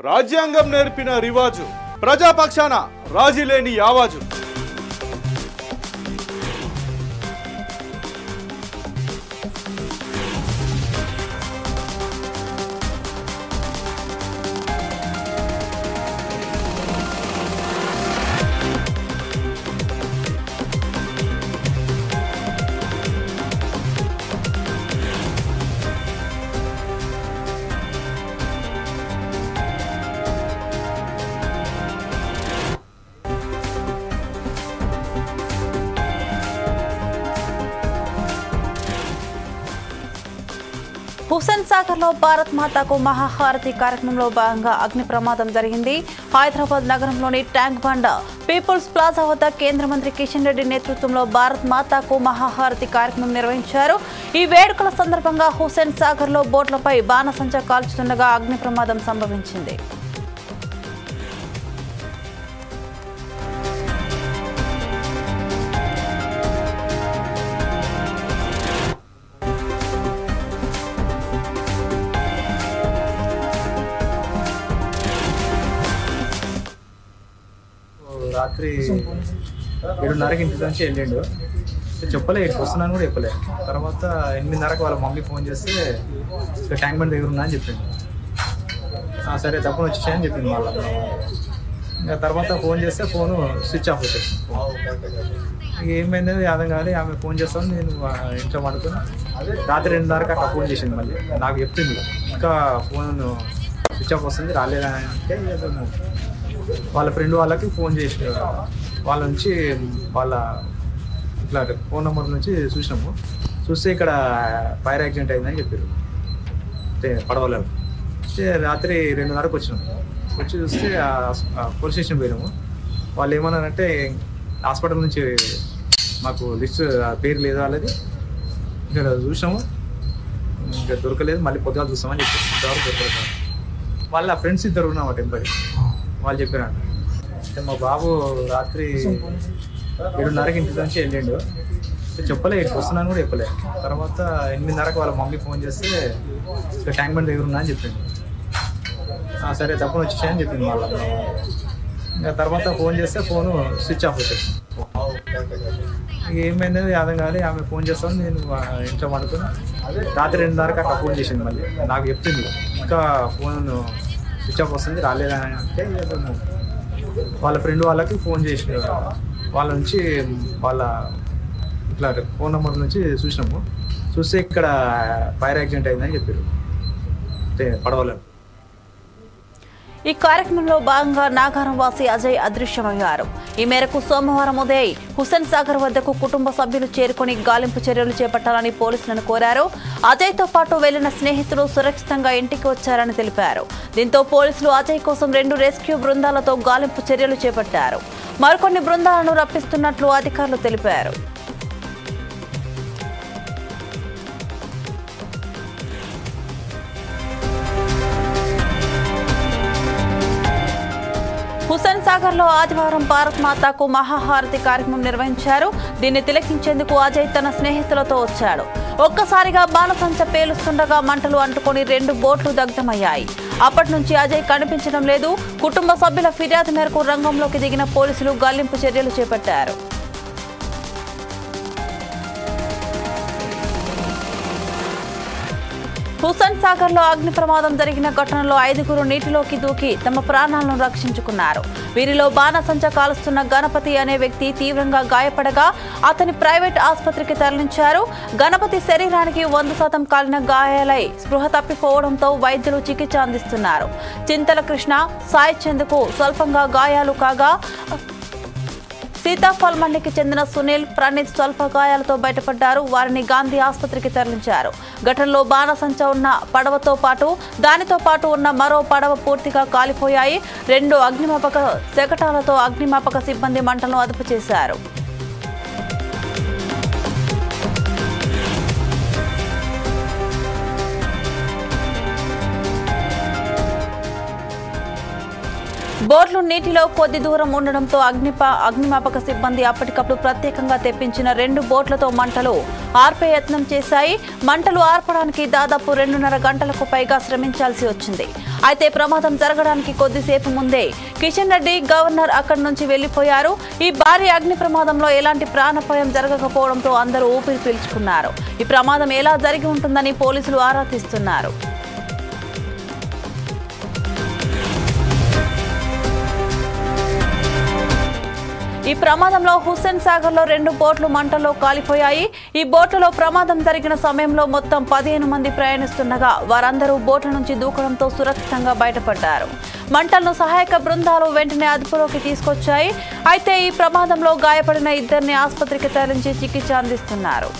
రాజ్యాంగం నేర్పిన రివాజు ప్రజాపక్షాన రాజీ లేని ఆవాజు. హుస్సేన్ సాగర్ లో భారత్ మాతాకు మహాహారతి కార్యక్రమంలో భాగంగా అగ్ని ప్రమాదం జరిగింది. హైదరాబాద్ నగరంలోని ట్యాంక్ బండ్ పీపుల్స్ ప్లాజా వద్ద కేంద్ర మంత్రి కిషన్ రెడ్డి నేతృత్వంలో భారత్ మాతాకు మహాహారతి కార్యక్రమం నిర్వహించారు. ఈ వేడుకల సందర్భంగా హుస్సేన్ సాగర్ లో బోట్లపై బాణసంచా కాల్చుతుండగా అగ్ని ప్రమాదం సంభవించింది. రాత్రి 7:30కి ఇంటి నుంచి వెళ్ళిండు. చెప్పలే వస్తున్నాను కూడా చెప్పలే. తర్వాత 8:30కి వాళ్ళ మమ్మీ ఫోన్ చేస్తే ట్యాంక్ బండ్ దగ్గర ఉన్నా అని చెప్పిండు. సరే తప్పని వచ్చేసాయని చెప్పింది వాళ్ళ. ఇంకా తర్వాత ఫోన్ చేస్తే ఫోను స్విచ్ ఆఫ్ అవుతుంది. ఏమైంది అర్థం కాదు. ఆమె ఫోన్ చేస్తాను, నేను ఇంట్లో పడుకుని రాత్రి 2:30కి అట్లా ఫోన్ చేసింది. మళ్ళీ నాకు చెప్తుంది ఇంకా ఫోన్ స్విచ్ ఆఫ్ వస్తుంది రాలేదని అంటే వాళ్ళ ఫ్రెండ్ వాళ్ళకి ఫోన్ చేసి వాళ్ళ నుంచి వాళ్ళ ఇట్లా ఫోన్ నెంబర్ నుంచి చూసినాము. చూస్తే ఇక్కడ ఫైర్ యాక్సిడెంట్ అయిందని చెప్పారు. అంటే పడవలో రాత్రి 2:30కి వచ్చినాము. వచ్చి చూస్తే పోలీస్ స్టేషన్ పోయినాము. వాళ్ళు ఏమన్నారంటే హాస్పిటల్ నుంచి మాకు లిస్ట్ పేరు లేదు వాళ్ళది, ఇక్కడ చూసాము ఇంకా దొరకలేదు, మళ్ళీ పొద్దుగా చూస్తామని చెప్పారు. ఇంతవరకు దొరకలేదు. వాళ్ళ ఫ్రెండ్స్ ఇద్దరు ఉన్నామాట ఎంపరి. వాళ్ళు చెప్పారంట అంటే మా బాబు రాత్రి 7:30కి ఇంటి నుంచి వెళ్ళిండు. చెప్పలే వస్తున్నాను కూడా చెప్పలే. తర్వాత 8:30కి వాళ్ళ మమ్మీ ఫోన్ చేస్తే ట్యాంక్ బండ్ దగ్గర ఉన్నా అని చెప్పిండు. సరే తప్పని వచ్చేసాయని చెప్పింది వాళ్ళ. ఇంకా తర్వాత ఫోన్ చేస్తే ఫోను స్విచ్ ఆఫ్ అవుతుంది. ఏమైంది అర్థం కాదు. ఆమె ఫోన్ చేస్తాను, నేను ఇంట్లో పడుకుని రాత్రి 2:30కి అట్లా ఫోన్ చేసింది. మళ్ళీ నాకు చెప్తుంది ఇంకా ఫోన్ స్విచ్ ఆఫ్ వస్తుంది రాలేదని అంటే వాళ్ళ ఫ్రెండ్ వాళ్ళకి ఫోన్ చేసి వాళ్ళ నుంచి వాళ్ళ ఇట్లా ఫోన్ నెంబర్ నుంచి చూసినాము. చూస్తే ఇక్కడ ఫైర్ యాక్సిడెంట్ అయిందని చెప్పారు. అంటే పడవలో. ఈ కార్యక్రమంలో భాగంగా నాగారం వాసి అజయ్ అదృశ్యమయ్యారు. ఈ మేరకు సోమవారం ఉదయ్ హుస్సేన్ సాగర్ వద్దకు కుటుంబ సభ్యులు చేరుకుని గాలింపు చర్యలు చేపట్టాలని పోలీసులను కోరారు. అజయ్తో పాటు వెళ్లిన స్నేహితులు సురక్షితంగా ఇంటికి వచ్చారని తెలిపారు. దీంతో పోలీసులు అజయ్ కోసం 2 రెస్క్యూ బృందాలతో గాలింపు చర్యలు చేపట్టారు. మరికొన్ని బృందాలను రప్పిస్తున్నట్లు అధికారులు తెలిపారు. హుస్సేన్ సాగర్ లో ఆదివారం భారత్ మాతాకు మహాహారతి కార్యక్రమం నిర్వహించారు. దీన్ని తిలకించేందుకు అజయ్ తన స్నేహితులతో వచ్చాడు. ఒక్కసారిగా బాణసంచ పేలుస్తుండగా మంటలు అంటుకొని 2 బోట్లు దగ్ధమయ్యాయి. అప్పటి నుంచి అజయ్ కనిపించడం లేదు. కుటుంబ సభ్యుల ఫిర్యాదు మేరకు రంగంలోకి దిగిన పోలీసులు గాలింపు చర్యలు చేపట్టారు. హుస్సేన్ సాగర్ లో అగ్ని ప్రమాదం జరిగిన ఘటనలో 5గురు నీటిలోకి దూకి తమ ప్రాణాలను రక్షించుకున్నారు. వీరిలో బాణసంచ కాలుస్తున్న గణపతి అనే వ్యక్తి తీవ్రంగా గాయపడగా అతని ప్రైవేట్ ఆసుపత్రికి తరలించారు. గణపతి శరీరానికి 100% కాలిన గాయాలై స్పృహ తప్పిపోవడంతో వైద్యులు చికిత్స అందిస్తున్నారు. చింతల కృష్ణ, సాయి చంద్కు స్వల్పంగా గాయాలు కాగా సీతాఫల్ మండికి చెందిన సునీల్, ప్రణీత్ స్వల్ప గాయాలతో బయటపడ్డారు. వారిని గాంధీ ఆసుపత్రికి తరలించారు. ఘటనలో బాణసంచ ఉన్న పడవతో పాటు దానితో పాటు ఉన్న మరో పడవ పూర్తిగా కాలిపోయాయి. 2 అగ్నిమాపక శకటాలతో అగ్నిమాపక సిబ్బంది మంటలను అదుపు చేశారు. బోట్లు నీటిలో కొద్ది దూరం ఉండడంతో అగ్నిమాపక సిబ్బంది అప్పటికప్పుడు ప్రత్యేకంగా తెప్పించిన 2 బోట్లతో మంటలు ఆర్పే యత్నం చేశాయి. మంటలు ఆర్పడానికి దాదాపు 2.5 గంటలకు పైగా శ్రమించాల్సి వచ్చింది. అయితే ప్రమాదం జరగడానికి కొద్దిసేపు ముందే కిషన్ రెడ్డి గవర్నర్ అక్కడి నుంచి వెళ్లిపోయారు. ఈ భారీ అగ్ని ప్రమాదంలో ఎలాంటి ప్రాణాపాయం జరగకపోవడంతో అందరూ ఊపిరి పీల్చుకున్నారు. ఈ ప్రమాదం ఎలా జరిగి ఉంటుందని పోలీసులు ఆరా తీస్తున్నారు. ఈ ప్రమాదంలో హుస్సేన్ సాగర్ లో 2 బోట్లు మంటల్లో కాలిపోయాయి. ఈ బోట్లలో ప్రమాదం జరిగిన సమయంలో మొత్తం 15 మంది ప్రయాణిస్తుండగా వారందరూ బోట్ల నుంచి దూకడంతో సురక్షితంగా బయటపడ్డారు. మంటలను సహాయక బృందాలు వెంటనే అదుపులోకి తీసుకొచ్చాయి. అయితే ఈ ప్రమాదంలో గాయపడిన 2 ఆసుపత్రికి తరలించి చికిత్స అందిస్తున్నారు.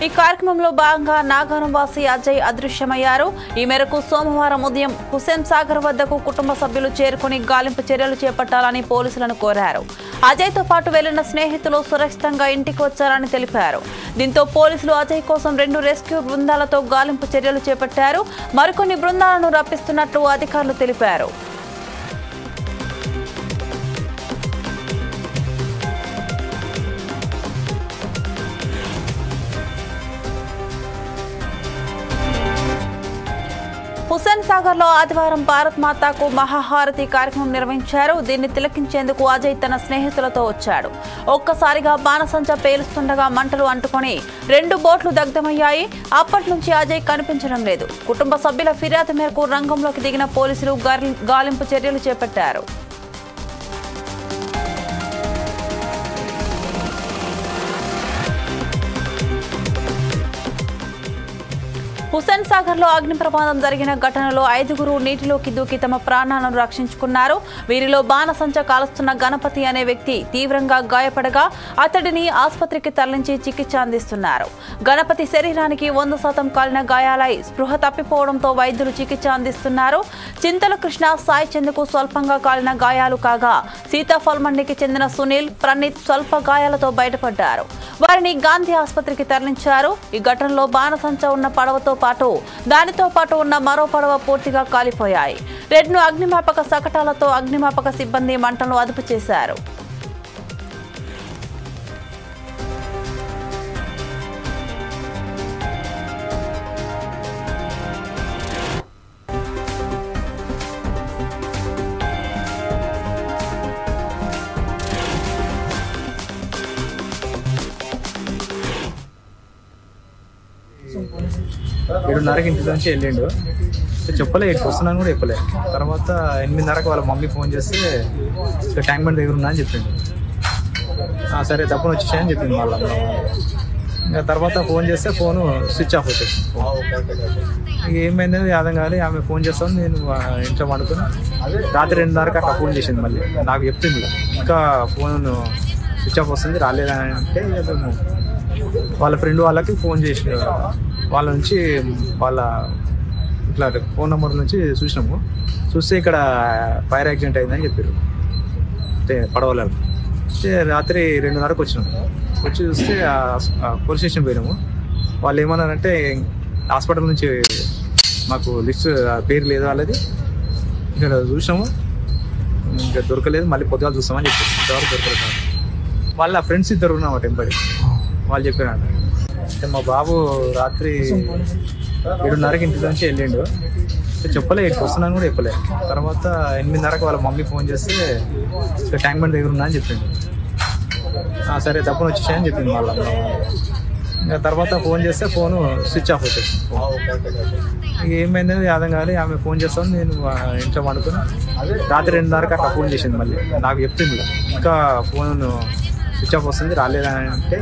ఈ కార్యక్రమంలో భాగంగా నాగారం వాసి అజయ్ అదృశ్యమయ్యారు. ఈ మేరకు సోమవారం ఉదయం హుస్సేన్ సాగర్ వద్దకు కుటుంబ సభ్యులు చేరుకుని గాలింపు చర్యలు చేపట్టాలని పోలీసులను కోరారు. అజయ్ తో పాటు వెళ్లిన స్నేహితులు సురక్షితంగా ఇంటికి వచ్చారని తెలిపారు. దీంతో పోలీసులు అజయ్ కోసం 2 రెస్క్యూ బృందాలతో గాలింపు చర్యలు చేపట్టారు. మరికొన్ని బృందాలను రప్పిస్తున్నట్లు అధికారులు తెలిపారు. హుస్సేన్ సాగర్ లో ఆదివారం భారత్ మాతాకు మహాహారతి కార్యక్రమం నిర్వహించారు. దీన్ని తిలకించేందుకు అజయ్ తన స్నేహితులతో వచ్చాడు. ఒక్కసారిగా బాణసంచ పేలుస్తుండగా మంటలు అంటుకొని 2 బోట్లు దగ్ధమయ్యాయి. అప్పటి నుంచి అజయ్ కనిపించడం లేదు. కుటుంబ సభ్యుల ఫిర్యాదు మేరకు రంగంలోకి దిగిన పోలీసులు గాలింపు చర్యలు చేపట్టారు. హుస్సేన్ సాగర్ లో అగ్ని ప్రమాదం జరిగిన ఘటనలో 5గురు నీటిలోకి దూకి తమ ప్రాణాలను రక్షించుకున్నారు. వీరిలో బాణసంచ కాలుస్తున్న గణపతి అనే వ్యక్తి తీవ్రంగా గాయపడగా అతడిని ఆసుపత్రికి తరలించి చికిత్స అందిస్తున్నారు. గణపతి శరీరానికి 100% కాలిన గాయాలై స్పృహ తప్పిపోవడంతో వైద్యులు చికిత్స అందిస్తున్నారు. చింతల కృష్ణ, సాయి చంద్కు స్వల్పంగా కాలిన గాయాలు కాగా సీతాఫల్ మండికి చెందిన సునీల్, ప్రణీత్ స్వల్ప గాయాలతో బయటపడ్డారు. వారిని గాంధీ ఆసుపత్రికి తరలించారు. ఈ ఘటనలో బాణసంచ ఉన్న పడవతో దానితో పాటు ఉన్న మరో పడవ పూర్తిగా కాలిపోయాయి. 2 అగ్నిమాపక శకటాలతో అగ్నిమాపక సిబ్బంది మంటలను అదుపు చేశారు. ఏడున్నరకి ఇంటి నుంచి వెళ్ళిండు. చెప్పలే ఇక్కడికి వస్తున్నాను కూడా చెప్పలే. తర్వాత 8:30కి వాళ్ళ మమ్మీ ఫోన్ చేస్తే ట్యాంక్ బండ్ దగ్గర ఉన్నా అని చెప్పిండు. సరే తప్పని వచ్చేసాయని చెప్పింది వాళ్ళ. ఇంకా తర్వాత ఫోన్ చేస్తే ఫోను స్విచ్ ఆఫ్ వచ్చేసి ఏమైంది అర్థం కాదు. ఆమె ఫోన్ చేస్తాను, నేను ఇంట్లో పండుకుని రాత్రి 2:30కి అట్లా ఫోన్ చేసింది. మళ్ళీ నాకు చెప్తుంది ఇంకా ఫోన్ స్విచ్ ఆఫ్ వస్తుంది రాలేదని అంటే వాళ్ళ ఫ్రెండ్ వాళ్ళకి ఫోన్ చేసి వాళ్ళ నుంచి వాళ్ళ ఇట్లా ఫోన్ నెంబర్ నుంచి చూస్తే ఇక్కడ ఫైర్ యాక్సిడెంట్ అయిందని చెప్పారు. అంటే పడవలో రాత్రి 2:30కి వచ్చినాము. వచ్చి చూస్తే పోలీస్ స్టేషన్ పోయినాము. వాళ్ళు ఏమన్నారంటే హాస్పిటల్ నుంచి మాకు లిస్ట్ పేరు లేదు వాళ్ళది, ఇక్కడ చూసాము ఇంకా దొరకలేదు, మళ్ళీ పొద్దుగా చూస్తామని చెప్పారు. ఇంతవరకు దొరకలేదు. వాళ్ళ ఫ్రెండ్స్ 2 ఉన్నామాట ఎంబడి. వాళ్ళు చెప్పారు అంటే మా బాబు రాత్రి 7:30కి ఇంటి నుంచి వెళ్ళిండు. చెప్పలే ఇక్కడికి వస్తున్నాను కూడా చెప్పలే. తర్వాత 8:30కి వాళ్ళ మమ్మీ ఫోన్ చేస్తే ట్యాంక్ బండ్ దగ్గర ఉన్నా అని చెప్పిండు. సరే తప్పని వచ్చేసాయని చెప్పింది వాళ్ళ. ఇంకా తర్వాత ఫోన్ చేస్తే ఫోను స్విచ్ ఆఫ్ వచ్చేసి ఏమైంది అర్థం కాదు. ఆమె ఫోన్ చేస్తాను, నేను ఇంట్లో పండుకుని రాత్రి 2:30కి అట్లా ఫోన్ చేసింది. మళ్ళీ నాకు చెప్తుంది ఇంకా ఫోన్ స్విచ్ ఆఫ్ వస్తుంది రాలేదని అంటే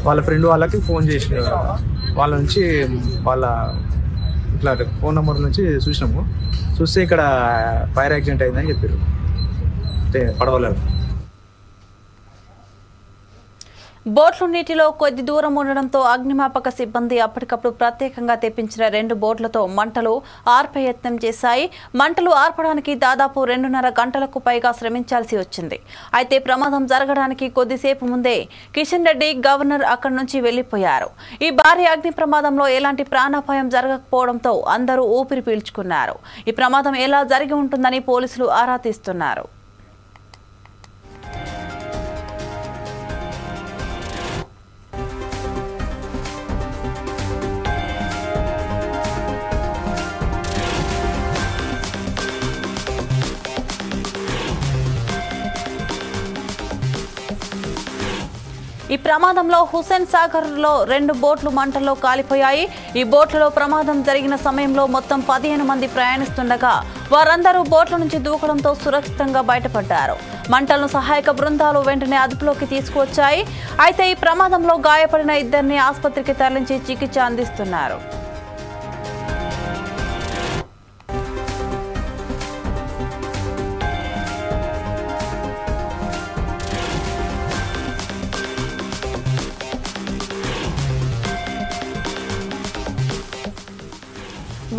వాళ్ళ ఫ్రెండ్ వాళ్ళకి ఫోన్ చేసి వాళ్ళ నుంచి వాళ్ళ ఇట్లా ఫోన్ నెంబర్ నుంచి చూస్తే ఇక్కడ ఫైర్ యాక్సిడెంట్ అయిందని చెప్పారు. అంటే పడవలో బోట్లు నీటిలో కొద్ది దూరం ఉండడంతో అగ్నిమాపక సిబ్బంది అప్పటికప్పుడు ప్రత్యేకంగా తెప్పించిన 2 బోట్లతో మంటలు ఆర్పే యత్నం చేశాయి. మంటలు ఆర్పడానికి దాదాపు 2.5 గంటలకు పైగా శ్రమించాల్సి వచ్చింది. అయితే ప్రమాదం జరగడానికి కొద్దిసేపు ముందే కిషన్ రెడ్డి గవర్నర్ అక్కడి నుంచి వెళ్లిపోయారు. ఈ భారీ అగ్ని ప్రమాదంలో ఎలాంటి ప్రాణాపాయం జరగకపోవడంతో అందరూ ఊపిరి పీల్చుకున్నారు. ఈ ప్రమాదం ఎలా జరిగి ఉంటుందని పోలీసులు ఆరా తీస్తున్నారు. ఈ ప్రమాదంలో హుస్సేన్ సాగర్ లో 2 బోట్లు మంటల్లో కాలిపోయాయి. ఈ బోట్లలో ప్రమాదం జరిగిన సమయంలో మొత్తం 15 మంది ప్రయాణిస్తుండగా వారందరూ బోట్ల నుంచి దూకడంతో సురక్షితంగా బయటపడ్డారు. మంటలను సహాయక బృందాలు వెంటనే అదుపులోకి తీసుకువచ్చాయి. అయితే ఈ ప్రమాదంలో గాయపడిన 2 ఆసుపత్రికి తరలించి చికిత్స అందిస్తున్నారు.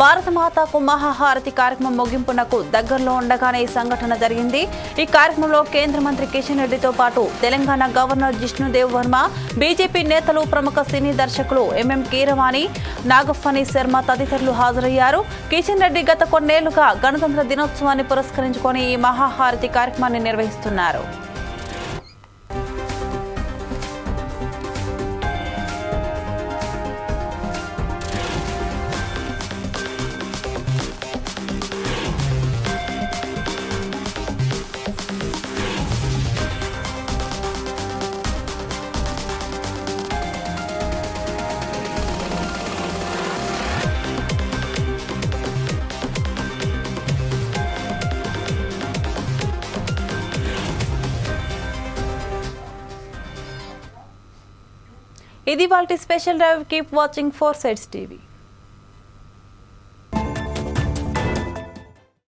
భారత మాతకు మహాహారతి కార్యక్రమం ముగింపునకు దగ్గరలో ఉండగానే ఈ సంఘటన జరిగింది. ఈ కార్యక్రమంలో కేంద్ర మంత్రి కిషన్ రెడ్డితో పాటు తెలంగాణ గవర్నర్ జిష్ణుదేవ్ వర్మ, బీజేపీ నేతలు, ప్రముఖ సినీ దర్శకులు ఎంఎం కీరవాణి, నాగఫణి శర్మ తదితరులు హాజరయ్యారు. కిషన్ రెడ్డి గత కొన్నేళ్లుగా గణతంత్ర దినోత్సవాన్ని పురస్కరించుకొని ఈ మహాహారతి కార్యక్రమాన్ని నిర్వహిస్తున్నారు. ఇది వాల్టి special drive. Keep watching 4 Sides TV.